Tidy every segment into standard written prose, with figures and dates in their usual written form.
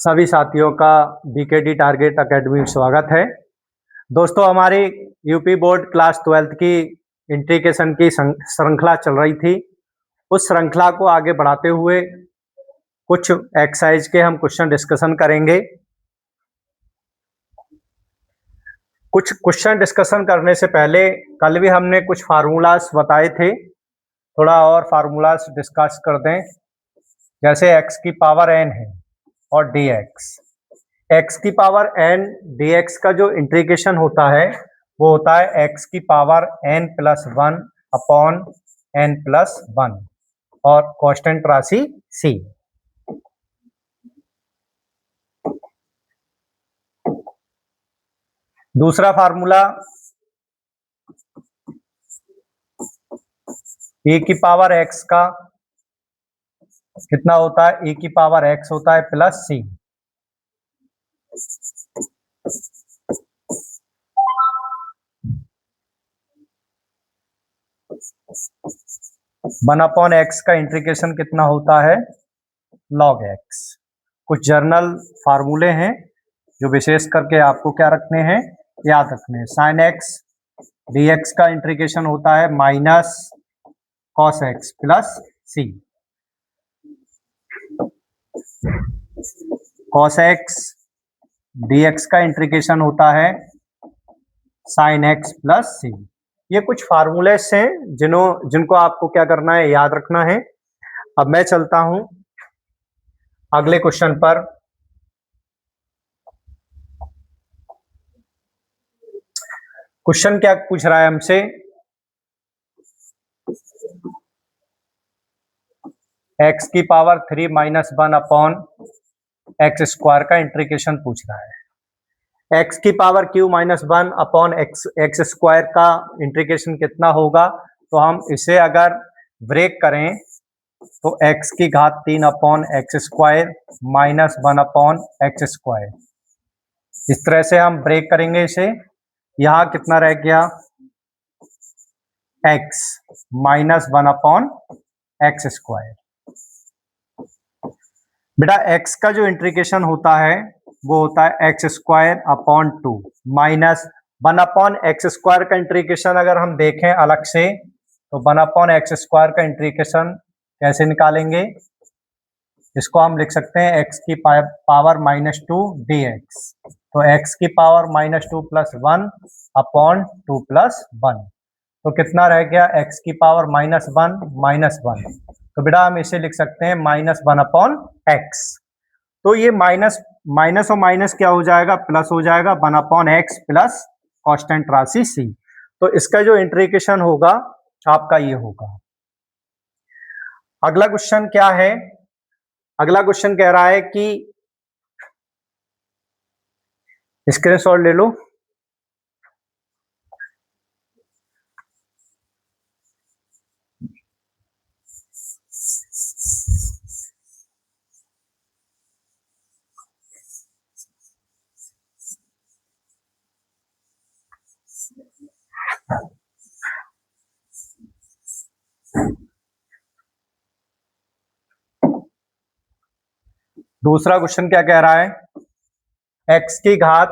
सभी साथियों का बीकेडी टारगेट एकेडमी में स्वागत है। दोस्तों, हमारी यूपी बोर्ड क्लास 12th की इंट्रीकेशन की श्रृंखला चल रही थी। उस श्रृंखला को आगे बढ़ाते हुए कुछ एक्सरसाइज के हम क्वेश्चन डिस्कशन करेंगे। कुछ क्वेश्चन डिस्कशन करने से पहले कल भी हमने कुछ फार्मूलाज बताए थे, थोड़ा और फार्मूलाज डिस्कस कर दें। जैसे x की पावर n है और dx, x की पावर n dx का जो इंटीग्रेशन होता है वो होता है x की power n plus 1 upon n plus 1 और कांस्टेंट राशि c। दूसरा फार्मूला e की पावर x का कितना होता है, e की पावर x होता है plus c। One upon x का इंटीग्रेशन कितना होता है, log x। कुछ जर्नल फार्मूले हैं जो विशेष करके आपको क्या रखने हैं, याद रखने हैं। साइन एक्स dx का इंटीग्रेशन होता है माइनस कॉस एक्स प्लस सी। कॉस एक्स dx का इंटीग्रेशन होता है साइन एक्स प्लस सी। ये कुछ फार्मूलेस हैं जिनको आपको क्या करना है, याद रखना है। अब मैं चलता हूं अगले क्वेश्चन पर। क्वेश्चन क्या पूछ रहा है हमसे, x की power 3 minus 1 upon x square का इंटीग्रेशन पूछ रहा है। x की power q minus 1 upon x square का इंटीग्रेशन कितना होगा, तो हम इसे अगर ब्रेक करें तो x की घात 3 upon x square minus 1 upon x square, इस तरह से हम ब्रेक करेंगे इसे। यहां कितना रह गया, x minus 1 upon x square. बेटा x का जो इंटीग्रेशन होता है वो होता है x square upon 2 minus 1 upon x square का इंटीग्रेशन अगर हम देखें अलग से तो 1 अपॉन एक्स स्क्वायर का इंटीग्रेशन कैसे निकालेंगे, इसको हम लिख सकते हैं x की पावर माइनस 2 dx। तो x की power minus 2 plus 1 upon 2 plus 1, तो कितना रह गया, x की पावर माइनस 1 माइनस 1। तो बेटा हम इसे लिख सकते हैं माइनस 1 अपॉन एक्स। तो ये माइनस माइनस और माइनस क्या हो जाएगा, प्लस हो जाएगा, 1 अपॉन एक्स प्लस कांस्टेंट राशि c। तो इसका जो इंटीग्रेशन होगा आपका ये होगा। अगला क्वेश्चन क्या है, अगला क्वेश्चन कह रहा है कि स्क्रीनशॉट ले लो। दूसरा क्वेश्चन क्या कह रहा है, x की घात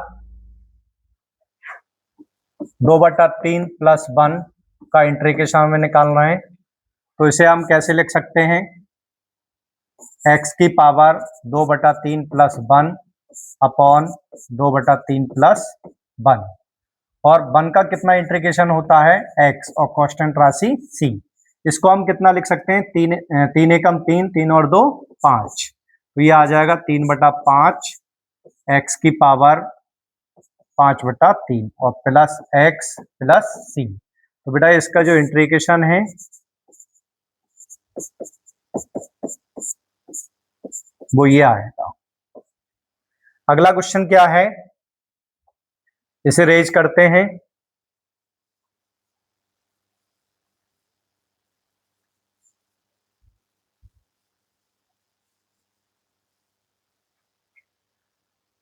2/3 प्लस 1 का इंटीग्रेशन हमें निकालना है। तो इसे हम कैसे लिख सकते हैं, x की पावर 2/3 प्लस 1 अपॉन 2/3 प्लस 1, और 1 का कितना इंटीग्रेशन होता है, x और कांस्टेंट राशि c। इसको हम कितना लिख सकते हैं, 3 एकम 3, 3 और 2 5। तो ये आ जाएगा 3/5 x की पावर 5/3 और प्लस x प्लस c। तो बेटा इसका जो इंटीग्रेशन है वो ये आएगा। अगला क्वेश्चन क्या है, इसे रेज करते हैं।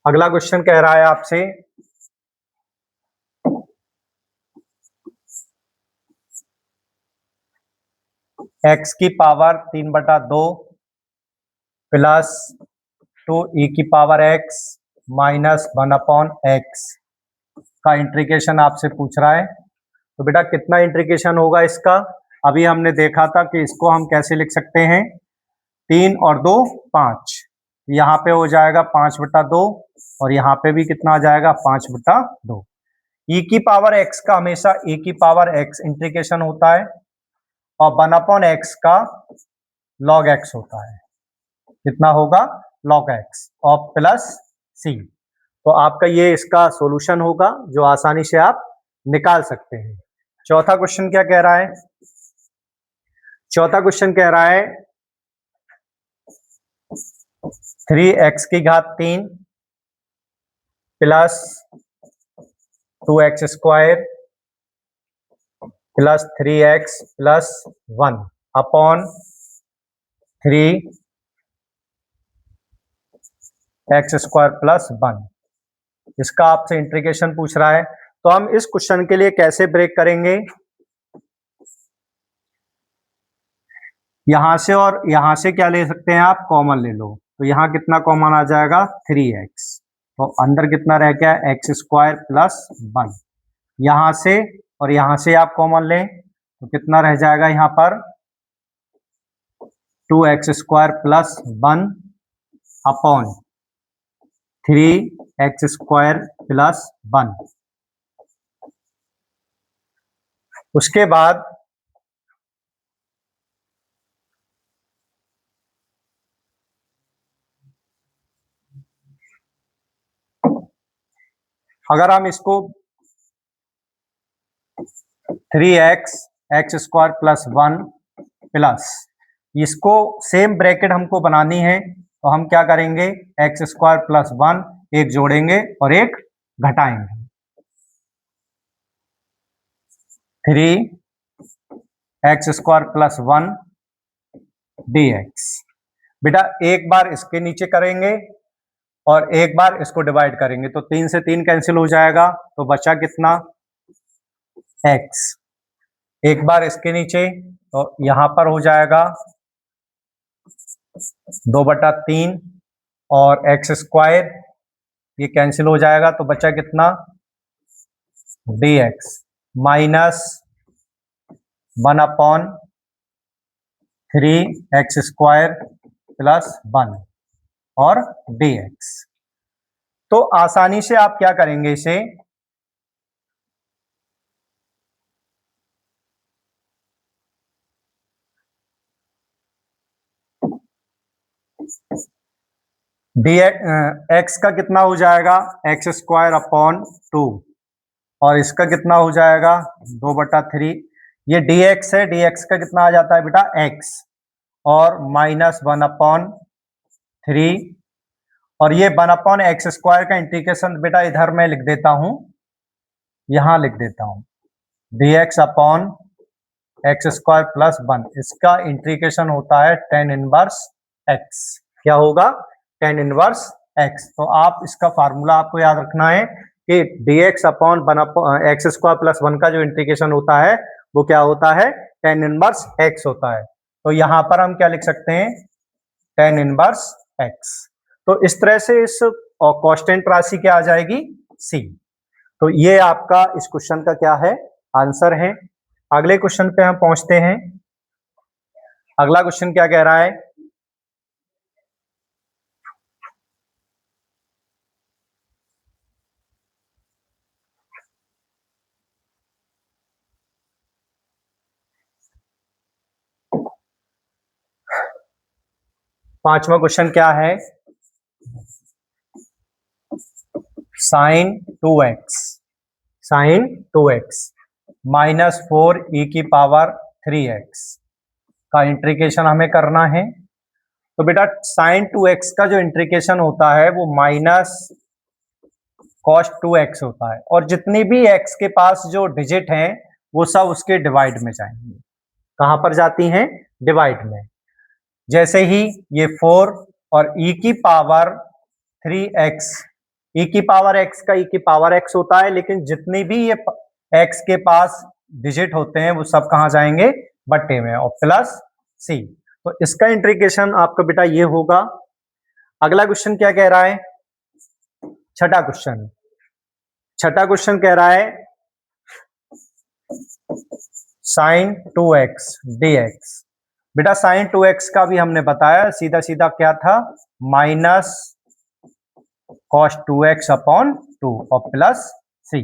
अगला क्वेश्चन कह रहा है आपसे, x की पावर 3/2 प्लस टू ई की पावर एक्स माइनस 1/x का इंटीग्रेशन आपसे पूछ रहा है। तो बेटा कितना इंटीग्रेशन होगा इसका? अभी हमने देखा था कि इसको हम कैसे लिख सकते हैं, 3 और 2 5, यहाँ पे हो जाएगा 5/2 और यहाँ पे भी कितना आ जाएगा 5/2। ई की पावर एक्स का हमेशा ई की पावर एक्स इंटीग्रेशन होता है और 1/x का log x होता है। कितना होगा? log x और प्लस सी। तो आपका ये इसका सॉल्यूशन होगा जो आसानी से आप निकाल सकते हैं। चौथा क्वेश्चन क्या कह रहा है? चौथा क्वेश्चन कह रहा है 3x की घात 3 plus 2x square plus 3x plus 1 upon 3x square plus 1। इसका आपसे इंटीग्रेशन पूछ रहा है। तो हम इस क्वेश्चन के लिए कैसे ब्रेक करेंगे? यहां से और यहां से क्या ले सकते हैं आप? कॉमन ले लो। तो यहां कितना कॉमन आ जाएगा? 3x। तो अंदर कितना रह गया? X square plus 1। यहां से और यहां से आप कॉमन लें तो कितना रह जाएगा यहां पर? 2x square plus 1 upon 3x square plus 1। उसके बाद अगर हम इसको 3x x square plus 1 plus इसको सेम ब्रैकेट हमको बनानी है तो हम क्या करेंगे? एक्स स्क्वायर प्लस 1 एक जोड़ेंगे और एक घटाएंगे। 3x square plus 1 dx। बेटा एक बार इसके नीचे करेंगे और एक बार इसको डिवाइड करेंगे तो 3 से 3 कैंसिल हो जाएगा तो बचा कितना? x। एक बार इसके नीचे तो यहां पर हो जाएगा 2/3 और एक्स स्क्वायर ये कैंसिल हो जाएगा तो बचा कितना? dx minus 1/3x square plus 1 और dx। तो आसानी से आप क्या करेंगे इसे? x का कितना हो जाएगा? एक्स स्क्वायर अपॉन 2 और इसका कितना हो जाएगा? 2/3। ये dx है, dx का कितना आ जाता है बेटा? x और माइनस 1/3 और ये 1/x स्क्वायर का इंटीग्रेशन बेटा इधर मैं लिख देता हूं, यहां लिख देता हूं dx upon x square plus 1। इसका इंटीग्रेशन होता है tan इनवर्स x। क्या होगा? tan inverse x। तो आप इसका फार्मूला आपको याद रखना है कि dx upon x square plus 1 का जो इंटीग्रेशन होता है वो क्या होता है? tan इनवर्स x होता है। तो यहां पर हम क्या लिख सकते हैं? tan inverse x। तो इस तरह से इस कांस्टेंट राशि क्या आ जाएगी? c। तो ये आपका इस क्वेश्चन का क्या है? आंसर है। अगले क्वेश्चन पे हम पहुंचते हैं। अगला क्वेश्चन क्या कह रहा है? पांचवा क्वेश्चन क्या है? साइन 2x माइनस 4 e की पावर 3x का इंटीग्रेशन हमें करना है। तो बेटा साइन 2x का जो इंटीग्रेशन होता है वो माइनस कॉस 2x होता है और जितनी भी x के पास जो डिजिट हैं वो सब उसके डिवाइड में जाएंगे। कहां पर जाती हैं? डिवाइड में। जैसे ही ये 4 और e की पावर 3x, e की पावर x का e की पावर x होता है, लेकिन जितनी भी ये x के पास डिजिट होते हैं वो सब कहां जाएंगे? बट्टे में और प्लस c। तो इसका इंटीग्रेशन आपका बेटा ये होगा। अगला क्वेश्चन क्या कह रहा है, छठा क्वेश्चन कह रहा है साइन 2x dx। बेटा साइन 2x का भी हमने बताया, सीधा सीधा क्या था, माइनस कॉस 2x अपॉन 2 और प्लस c।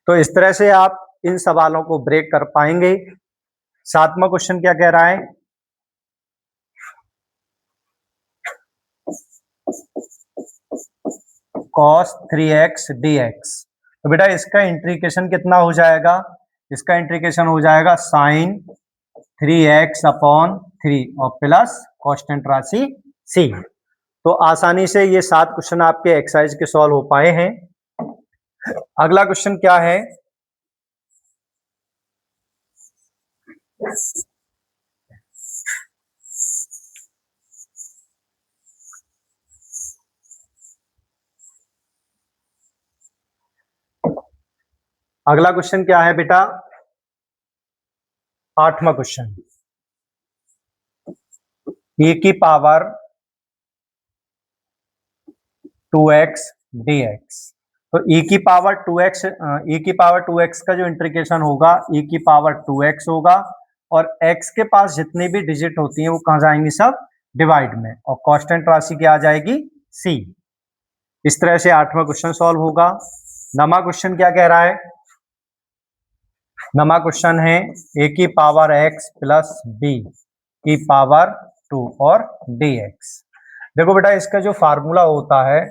तो इस तरह से आप इन सवालों को ब्रेक कर पाएंगे। सातवां क्वेश्चन क्या कह रहा है, cos 3x dx। तो बेटा इसका इंटीग्रेशन कितना हो जाएगा, इसका इंटीग्रेशन हो जाएगा साइन 3x अपॉन 3 और प्लस कांस्टेंट राशि c। तो आसानी से ये 7 क्वेश्चन आपके एक्सरसाइज के सॉल्व हो पाए हैं। अगला क्वेश्चन क्या है, अगला क्वेश्चन क्या है बेटा, 8वां क्वेश्चन, e की पावर 2x dx। तो e की पावर 2x का जो इंटीग्रेशन होगा e की पावर 2x होगा, और x के पास जितनी भी डिजिट होती हैं वो कहां जाएंगी, सब डिवाइड में, और कांस्टेंट राशि क्या आ जाएगी, c। इस तरह से 8वां क्वेश्चन सॉल्व होगा। 9वां क्वेश्चन क्या कह रहा है, 9वां क्वेश्चन है a की पावर x प्लस b की पावर 2 और dx। देखो बेटा इसका जो फार्मूला होता है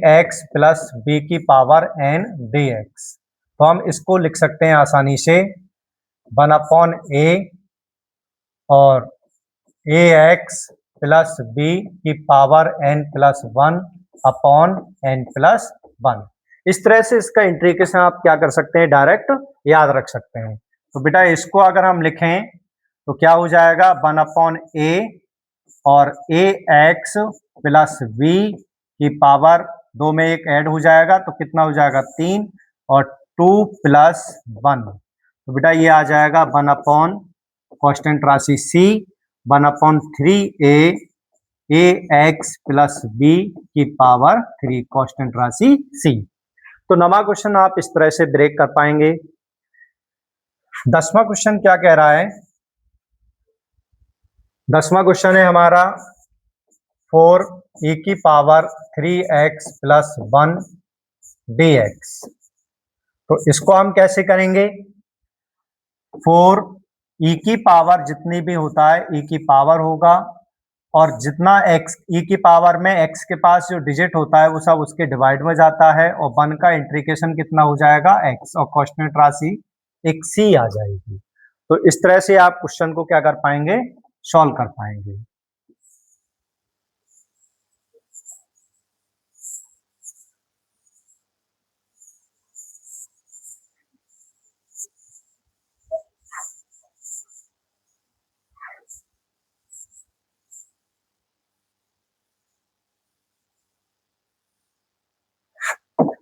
ax प्लस b की पावर n dx, तो हम इसको लिख सकते हैं आसानी से 1/a और ax प्लस b की power n plus 1 upon n plus 1। इस तरह से इसका इंटीग्रेशन आप क्या कर सकते हैं, डायरेक्ट याद रख सकते हैं। तो बेटा इसको अगर हम लिखें तो क्या हो जाएगा, 1/a और ax प्लस b की पावर 2 में एक ऐड हो जाएगा तो कितना हो जाएगा, 3 और 2 प्लस 1। तो बेटा ये आ जाएगा 1 कांस्टेंट राशि c 1/3a ax plus b की पावर 3 कांस्टेंट राशि c। तो 9वां क्वेश्चन आप इस तरह से ब्रेक कर पाएंगे। 10वां क्वेश्चन क्या कह रहा है, 10वां क्वेश्चन है हमारा 4 e की पावर 3x प्लस 1 dx। तो इसको हम कैसे करेंगे, 4 e की पावर जितनी भी होता है e की पावर होगा, और जितना x e की पावर में x के पास जो डिजिट होता है वो सब उसके डिवाइड में जाता है, और 1 का इंटीग्रेशन कितना हो जाएगा, x, और कांस्टेंट राशि एक c आ जाएगी। तो इस तरह से आप क्वेश्चन को क्या कर पाएंगे, सॉल्व कर पाएंगे।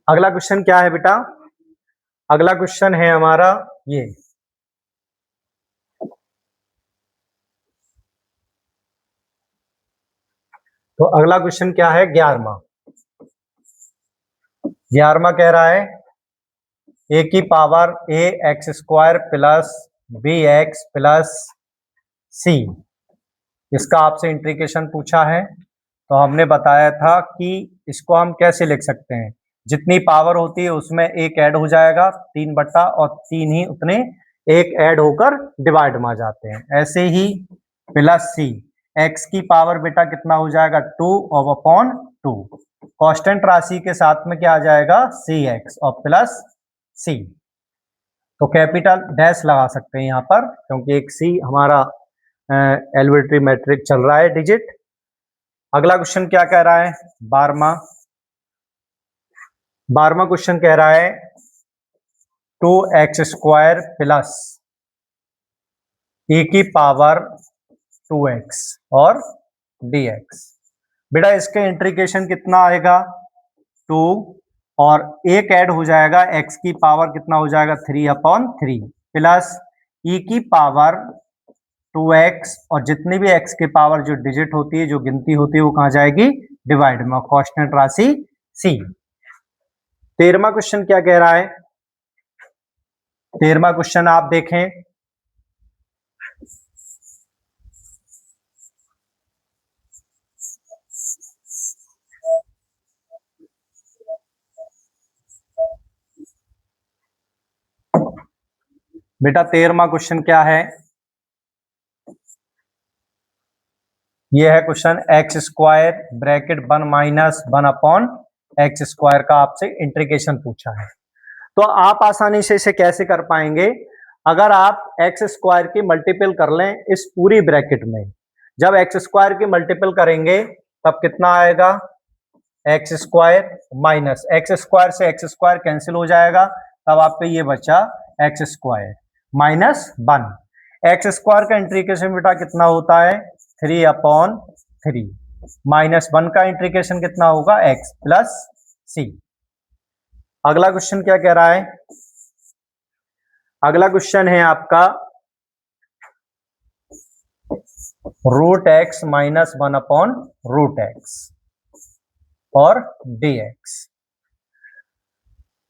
अगला क्वेश्चन क्या है बेटा, अगला क्वेश्चन है हमारा ये, तो अगला क्वेश्चन क्या है, 11वां। 11वां कह रहा है a की power a x square plus b x plus c. इसका आपसे इंटीग्रेशन पूछा है, तो हमने बताया था कि इसको हम कैसे लिख सकते हैं, जितनी पावर होती है उसमें एक ऐड हो जाएगा 3 और 3 ही उतने एक ऐड होकर डिवाइड में आ जाते हैं। ऐसे ही प्लस सी, एक्स की पावर बेटा कितना हो जाएगा, 2 और अपॉन 2, कांस्टेंट राशि के साथ में क्या आ जाएगा, सी एक्स और प्लस सी। तो कैपिटल डैश लगा सकते हैं यहाँ पर, क्योंकि एक सी हमारा एलिमेंट्री मैट्रिक चल रहा है डिजिट। अगला क्वेश्चन क्या कह रहा है, 12वां क्वेश्चन कह रहा है 2x स्क्वायर प्लस e की पावर 2x और dx। बेटा इसके इंटीग्रेशन कितना आएगा, 2 और एक ऐड हो जाएगा, x की पावर कितना हो जाएगा, 3/3 प्लस e की पावर 2x और जितनी भी x की पावर जो डिजिट होती है, जो गिनती होती है, वो कहाँ जाएगी? डिवाइड में, कांस्टेंट राशि c। 13वां क्वेश्चन क्या कह रहा है? 13वां क्वेश्चन आप देखें, बेटा 13वां क्वेश्चन क्या है? ये है question x square bracket 1 minus 1 upon x square का आपसे इंटीग्रेशन पूछा है। तो आप आसानी से इसे कैसे कर पाएंगे? अगर आप एक्स स्क्वायर की मल्टीपल कर लें इस पूरी ब्रैकेट में, जब एक्स स्क्वायर की मल्टीपल करेंगे तब कितना आएगा? X square minus x square से एक्स स्क्वायर कैंसिल हो जाएगा, तब आपको ये बचा x square minus 1। X square का इंटीग्रेशन बेटा कितना होता है? 3 अपॉन 3 माइनस 1 का इंटीग्रेशन कितना होगा? एक्स प्लस सी। अगला क्वेश्चन क्या कह रहा है? अगला क्वेश्चन है आपका root x minus 1 upon root x और dx।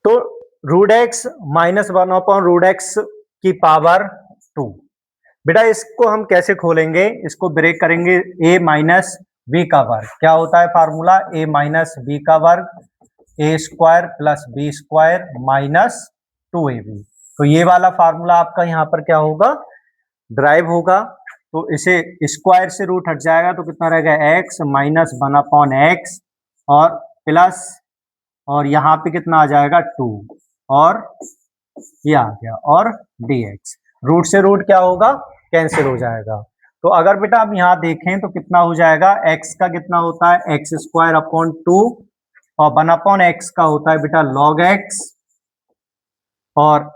तो root x minus 1 upon root x की पावर 2। बेटा इसको हम कैसे खोलेंगे? इसको ब्रेक करेंगे, a माइनस बी का वर्ग। क्या होता है फार्मूला? a माइनस बी का वर्ग a square plus b square minus 2ab। तो ये वाला फार्मूला आपका यहाँ पर क्या होगा? ड्राइव होगा। तो इसे स्क्वायर से रूट हट जाएगा तो कितना रहेगा? x माइनस 1 अपॉन एक्स और प्लस, और यहाँ पे कितना आ जाएगा? 2 और ये आ गया, और dx। रूट से रूट क्या होगा? कैंसिल हो जाएगा। तो अगर बेटा आप यहाँ देखें तो कितना हो जाएगा? x का कितना होता है? एक्स स्क्वायर अपॉन 2 और 1 अपॉन एक्स का होता है बेटा लॉग x, और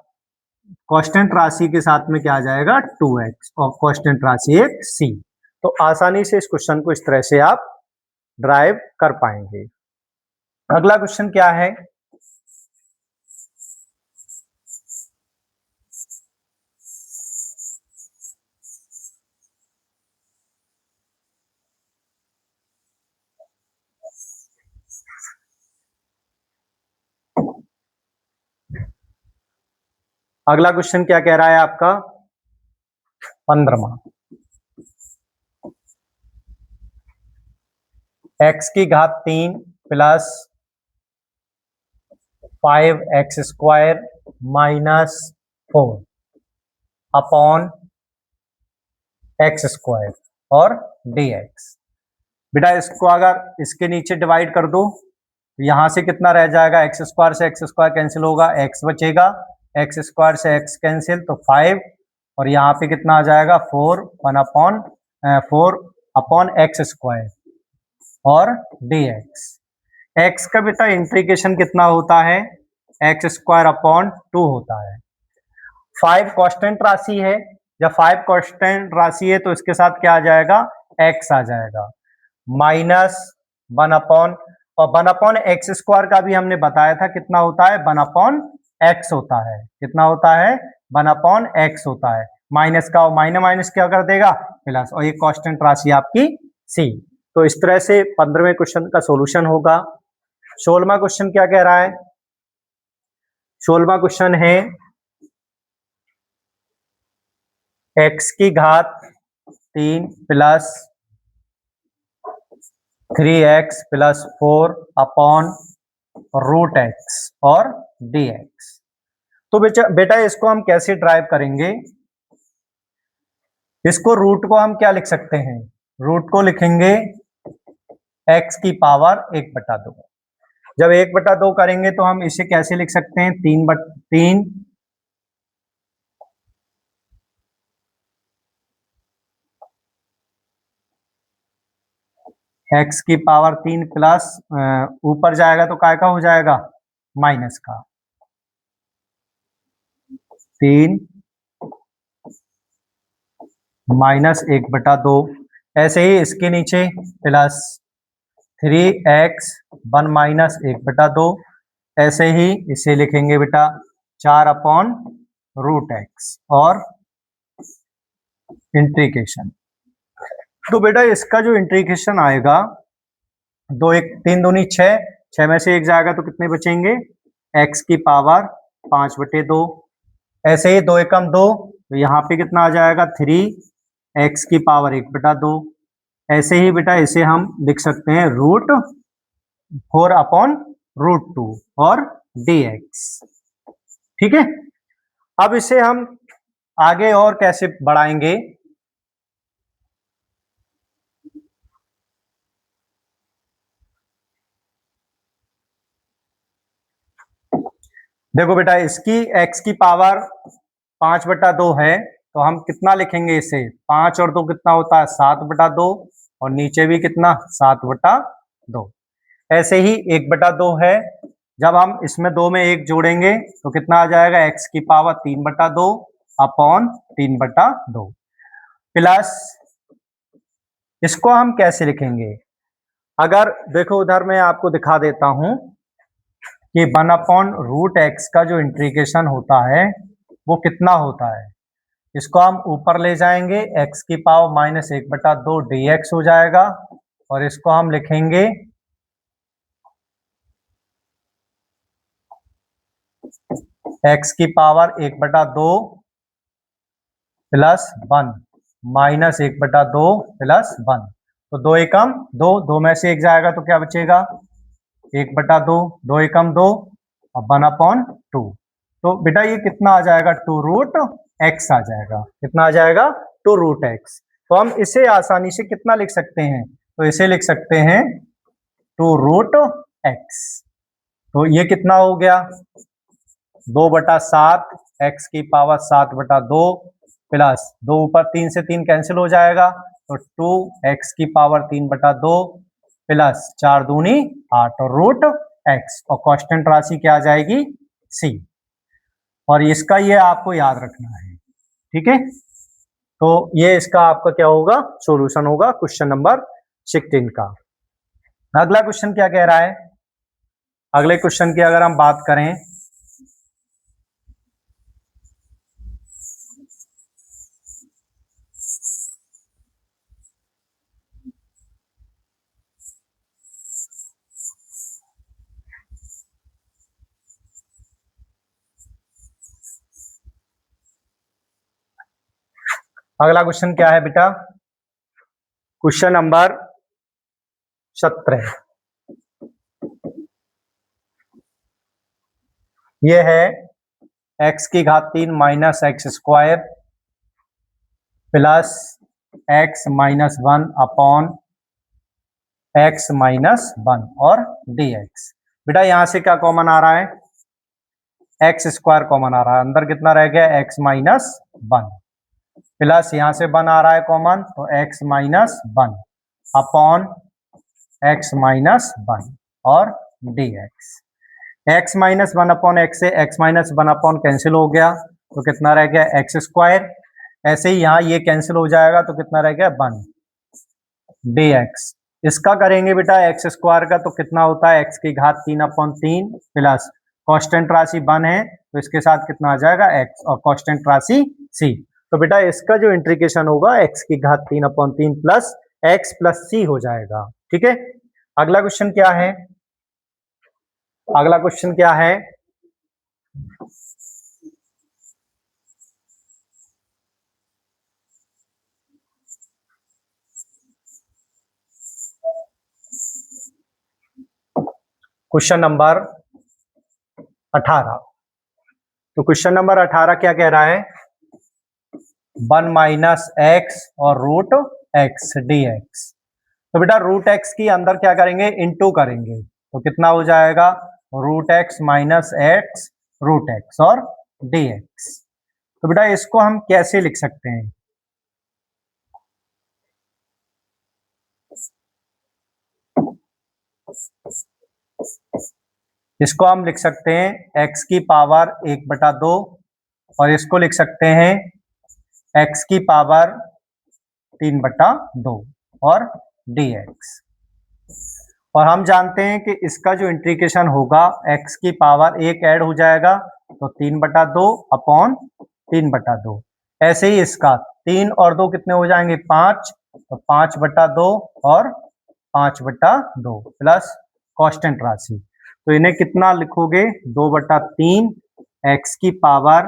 कांस्टेंट राशि के साथ में क्या आ जाएगा? 2x और कांस्टेंट राशि एक c। तो आसानी से इस क्वेश्चन को इस तरह से आप ड्राइव कर पाएंगे। अगला क्वेश्चन क्या है? अगला क्वेश्चन क्या कह रहा है आपका? 15वां, एक्स की घात 3 plus 5x square minus 4 upon x square और dx। बेटा इसको अगर इसके नीचे डिवाइड कर दो तो यहां से कितना रह जाएगा? एक्स स्क्वायर से एक्स स्क्वायर कैंसिल होगा, एक्स बचेगा, एक्स स्क्वायर से एक्स कैंसिल तो 5, और यहाँ पे कितना आ जाएगा? 4 अपॉन एक्स स्क्वायर और dx। एक्स का बेटा इंटीग्रेशन कितना होता है? एक्स स्क्वायर अपॉन 2 होता है। 5 कांस्टेंट राशि है, जब 5 कांस्टेंट राशि है तो इसके साथ क्या आ जाएगा? x आ जाएगा माइनस 1 अपॉन, और 1 अपॉन एक्स स्क्वायर का भी हमने बताया था कितना होता है? 1 अपॉन एक्स होता है। कितना होता है? 1 अपॉन एक्स होता है। माइनस का माइनस माइनस क्या कर देगा? प्लस, और ये कांस्टेंट राशि आपकी सी। तो इस तरह से 15वें क्वेश्चन का सॉल्यूशन होगा। 16वां क्वेश्चन क्या कह रहा है? 16वां क्वेश्चन है एक्स की घात 3 plus 3x plus 4 upon root x और dx। तो बेटा इसको हम कैसे ड्राइव करेंगे? इसको रूट को हम क्या लिख सकते हैं? रूट को लिखेंगे x की पावर 1/2। जब 1/2 करेंगे तो हम इसे कैसे लिख सकते हैं? 3 x की पावर 3 प्लस ऊपर जाएगा तो काय का हो जाएगा? माइनस का 3 माइनस 1/2। ऐसे ही इसके नीचे प्लस 3x 1 माइनस 1/2। ऐसे ही इसे लिखेंगे बेटा 4 अपॉन रूट एक्स, और इंट्रीकेशन। तो बेटा इसका जो इंट्रीकेशन आएगा, 2 1 3 दूनी 6, 6 में से 1 जाएगा तो कितने बचेंगे, x की पावर 5/2। ऐसे ही 2 एकम 2, तो यहाँ पे कितना आ जाएगा 3 x की पावर 1/2। ऐसे ही बेटा इसे हम लिख सकते हैं √4/√2 और dx। ठीक है, अब इसे हम आगे और कैसे बढ़ाएंगे, देखो बेटा इसकी x की पावर 5/2 है, तो हम कितना लिखेंगे इसे, 5 और 2 कितना होता है 7/2, और नीचे भी कितना 7/2। ऐसे ही 1/2 है, जब हम इसमें 2 में 1 जोड़ेंगे तो कितना आ जाएगा, x की पावर 3/2 अपॉन 3/2 प्लस, इसको हम कैसे लिखेंगे, अगर देखो उधर मैं आपको दिखा देता हूं कि 1/√x का जो इंटीग्रेशन होता है वो कितना होता है, इसको हम ऊपर ले जाएंगे, x की पावर -1/2 dx हो जाएगा, और इसको हम लिखेंगे x की पावर 1/2 प्लस 1 -1/2 प्लस 1। तो 2 एकम 2, 2 में से 1 जाएगा तो क्या बचेगा 1/2, 2 एकम 2 और 1/2। तो बेटा ये कितना आ जाएगा 2√x आ जाएगा, कितना आ जाएगा 2√x। तो हम इसे आसानी से कितना लिख सकते हैं, तो इसे लिख सकते हैं 2√x। तो ये कितना हो गया 2/7 x की पावर 7/2 प्लस 2 ऊपर 3 से 3 कैंसिल हो जाएगा, तो 2x की पावर 3/2 प्लस 4 दूनी 8 और √x, और कांस्टेंट राशि क्या आ जाएगी c, और इसका ये आपको याद रखना है। ठीक है, तो ये इसका आपका क्या होगा, सॉल्यूशन होगा क्वेश्चन नंबर 16 का। अगला क्वेश्चन क्या कह रहा है, अगले क्वेश्चन की अगर हम बात करें, अगला क्वेश्चन क्या है बेटा, क्वेश्चन नंबर 17, ये है x की घात 3 minus x² plus x-1 upon x-1 और dx। बेटा यहां से क्या कॉमन आ रहा है, x² कॉमन आ रहा है, अंदर कितना रह गया x-1 प्लस यहां से 1 आ रहा है कॉमन, तो x-1 अपॉन x-1 और dx। x-1 अपॉन x से x-1 अपॉन कैंसिल हो गया, तो कितना रह गया x²। ऐसे ही यहाँ ये कैंसिल हो जाएगा, तो कितना रह गया 1 dx। इसका करेंगे बेटा x² का, तो कितना होता है x की घात 3/3 प्लस कांस्टेंट राशि 1 है, तो इसके साथ कितना आ जाएगा x और कांस्टेंट राशि c। तो बेटा इसका जो इंटीग्रेशन होगा x की घात 3/3 प्लस x प्लस c हो जाएगा। ठीक है, अगला क्वेश्चन क्या है, अगला क्वेश्चन क्या है, क्वेश्चन नंबर 18। तो क्वेश्चन नंबर 18 क्या कह रहा है, 1 माइनस एक्स और √x dx। तो बेटा √x की अंदर क्या करेंगे, इनटू करेंगे, तो कितना हो जाएगा √x माइनस एक्स √x और dx। तो बेटा इसको हम कैसे लिख सकते हैं, इसको हम लिख सकते हैं x की पावर 1/2 और इसको लिख सकते हैं x की पावर 3/2 और dx। और हम जानते हैं कि इसका जो इंटीग्रेशन होगा x की पावर 1 ऐड हो जाएगा, तो 3/2 अपॉन 3/2। ऐसे ही इसका 3 और 2 कितने हो जाएंगे 5, तो 5/2 और 5/2 प्लस कांस्टेंट राशि, तो इन्हें कितना लिखोगे 2/3 x की पावर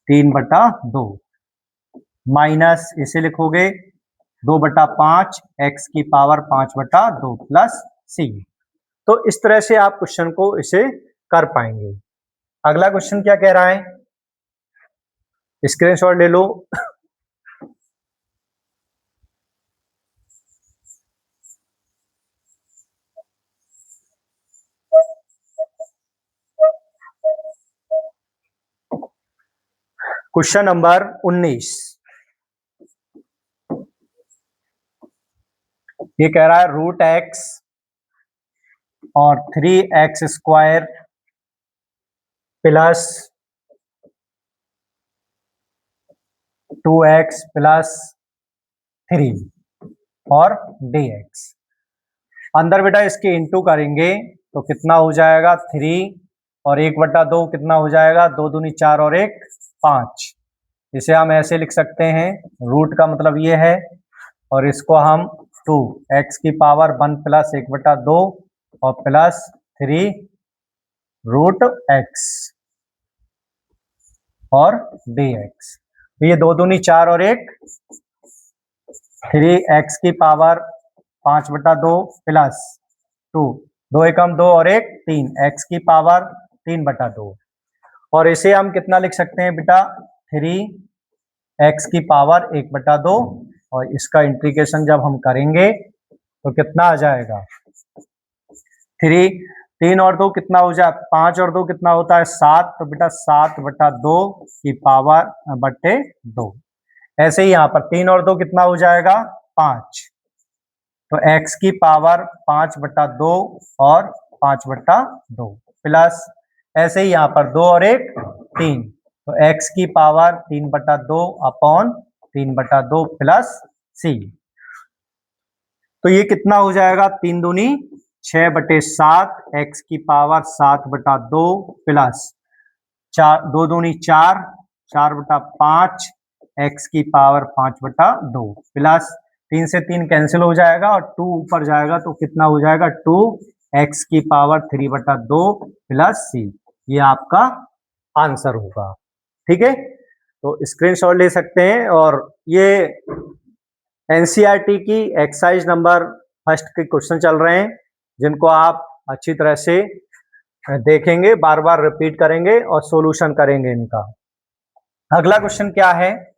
3/2 माइनस इसे लिखोगे 2/5 x की पावर 5/2 प्लस c। तो इस तरह से आप क्वेश्चन को इसे कर पाएंगे। अगला क्वेश्चन क्या कह रहा है, स्क्रीनशॉट ले लो। क्वेश्चन नंबर 19 ये कह रहा है √x और 3x² प्लस 2x प्लस 3 और dx। अंदर बेटा इसके इंटू करेंगे तो कितना हो जाएगा 3 और 1/2 कितना हो जाएगा 2 दूनी 4 और 1 5। इसे हम ऐसे लिख सकते हैं, रूट का मतलब ये है, और इसको हम 2x की पावर 1 प्लस 1/2 और प्लस 3√x और dx। तो ये 2 दूनी 4 और 1 3x की पावर 5/2 प्लस 2 2 एकम 2 और 1 3 x की पावर 3/2, और इसे हम कितना लिख सकते हैं बेटा 3x की पावर 1/2, और इसका इंटीग्रेशन जब हम करेंगे तो कितना आ जाएगा 3 और 2 कितना हो जाए 5 और 2 कितना होता है 7, तो बेटा 7/2 की पावर बट्टे 2। ऐसे ही यहाँ पर 3 और 2 कितना हो जाएगा 5, तो x की पावर 5/2 और 5/2 प्लस ऐसे ही यहाँ पर 2 और 1 3, तो x की पावर 3/2 अपॉन 3/2 प्लस c। तो ये कितना हो जाएगा 3 दूनी 6/7 x की पावर 7/2 प्लस 2 दूनी 4 4/5 x की पावर 5/2 प्लस 3 से 3 कैंसिल हो जाएगा और 2 ऊपर जाएगा तो कितना हो जाएगा 2x की पावर 3/2 प्लस c। ये आपका आंसर होगा। ठीक है, तो स्क्रीनशॉट ले सकते हैं, और ये एनसीईआरटी की एक्सरसाइज नंबर 1 के क्वेश्चन चल रहे हैं, जिनको आप अच्छी तरह से देखेंगे, बार बार रिपीट करेंगे और सॉल्यूशन करेंगे इनका। अगला क्वेश्चन क्या है,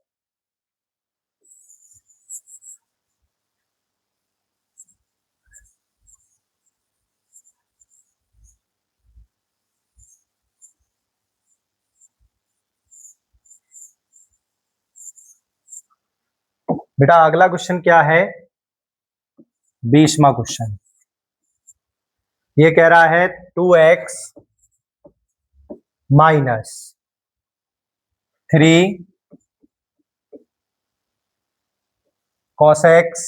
बेटा अगला क्वेश्चन क्या है 20वां क्वेश्चन। ये कह रहा है 2x माइनस 3 cos x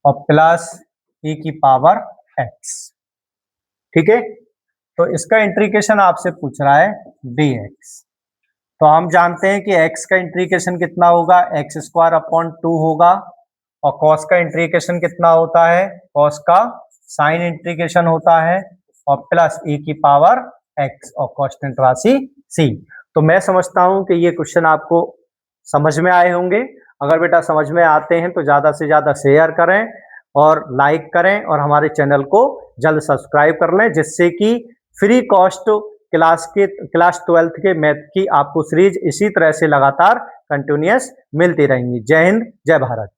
और प्लस e की पावर x। ठीक है, तो इसका इंटीग्रेशन आपसे पूछ रहा है dx। तो हम जानते हैं कि x का इंटीग्रेशन कितना होगा x² अपॉन 2 होगा, और cos का इंटीग्रेशन कितना होता है cos का साइन इंटीग्रेशन होता है, और प्लस e की पावर x और कांस्टेंट राशि c। तो मैं समझता हूं कि ये क्वेश्चन आपको समझ में आए होंगे। अगर बेटा समझ में आते हैं तो ज़्यादा से ज़्यादा शेयर करें और लाइक करें, और हमारे चैनल को जल्द सब्सक्राइब कर लें, जिससे कि फ्री कॉस्ट क्लास 12th के मैथ की आपको सीरीज इसी तरह से लगातार कंटिन्यूअस मिलती रहेंगी। जय हिंद, जय भारत।